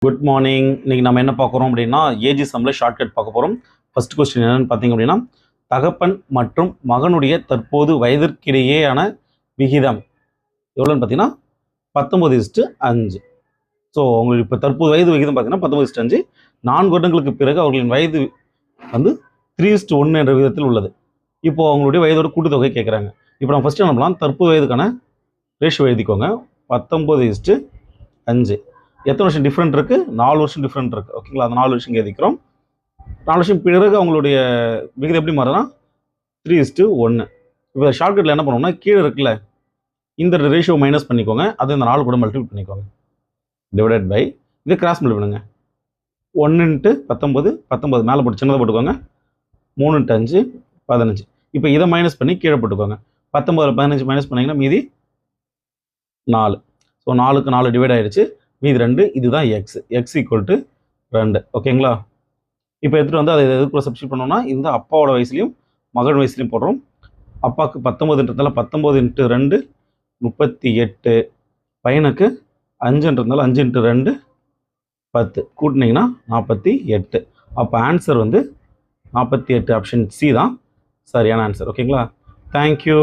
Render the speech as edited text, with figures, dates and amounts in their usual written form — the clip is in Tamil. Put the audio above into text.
Good morning. இன்னைக்கு நம்ம என்ன பார்க்குறோம் அப்படின்னா ஏஜி சம்மில் ஷார்ட்கட் பார்க்க போகிறோம். ஃபர்ஸ்ட் கொஸ்டின் என்னன்னு பார்த்தீங்க அப்படின்னா, தகப்பன் மற்றும் மகனுடைய தற்போது வயதிற்கிடையேயான விகிதம் எவ்வளோன்னு பார்த்தீங்கன்னா 19:5. ஸோ உங்களுக்கு இப்போ தற்போது வயது விகிதம் பார்த்தீங்கன்னா 19:5. 4 வருடங்களுக்கு பிறகு அவர்களின் வயது வந்து 3:1 என்ற விகிதத்தில் உள்ளது. இப்போ அவங்களுடைய வயதோட கூட்டுத்தொகை கேட்குறாங்க. இப்போ நம்ம ஃபஸ்ட்டு என்ன பண்ணலாம், தற்போது வயதுக்கான ரேஷியோ எழுதிக்கோங்க. 19:5. எத்தனை வருஷம் டிஃப்ரெண்ட் இருக்குது? 4 வருஷம் டிஃப்ரெண்ட் இருக்குது. ஓகேங்களா? அந்த 4 வருஷம் எழுதிக்கிறோம். 4 வருஷம் பிறகு அவங்களுடைய விகிதம் எப்படி மாறுதுன்னா 3:1. இப்போ ஷார்ட்கட்டில் என்ன பண்ணுவோம்னா, கீழே இருக்குல்ல இந்த ரேஷியோ மைனஸ் பண்ணிக்கோங்க, அதை இந்த 4 கூட மல்டிபிள் பண்ணிக்கோங்க. டிவைடட் பை இதை கிராஸ் மல்டிபிள் பண்ணுங்க. 1 × 19 19 மேலே போட்டு சின்னதாக போட்டுக்கோங்க. 3 × 5 15. இப்போ இதை மைனஸ் பண்ணி கீழே போட்டுக்கோங்க. 19 15 மைனஸ் பண்ணிங்கன்னா மீதி 4. ஸோ 4க்கு 4 டிவைட் ஆகிடுச்சு, மீதி 2. இதுதான் எக்ஸ். X equal to 2. ஓகேங்களா? இப்போ எடுத்துகிட்டு வந்து அதை எதுக்குள்ள சப்ஸ்டியூட் பண்ணோம்னா, இந்த அப்பாவோட வயசுலையும் மகன் வயசுலையும் போடுறோம். அப்பாவுக்கு 19ன்றதால 19 × 2 38. பையனுக்கு 5ன்றதால 5 × 2 10. கூட்டினீங்கன்னா 48. அப்போ ஆன்சர் வந்து 48. ஆப்ஷன் சி தான் சரியான ஆன்சர். ஓகேங்களா? தேங்க்யூ.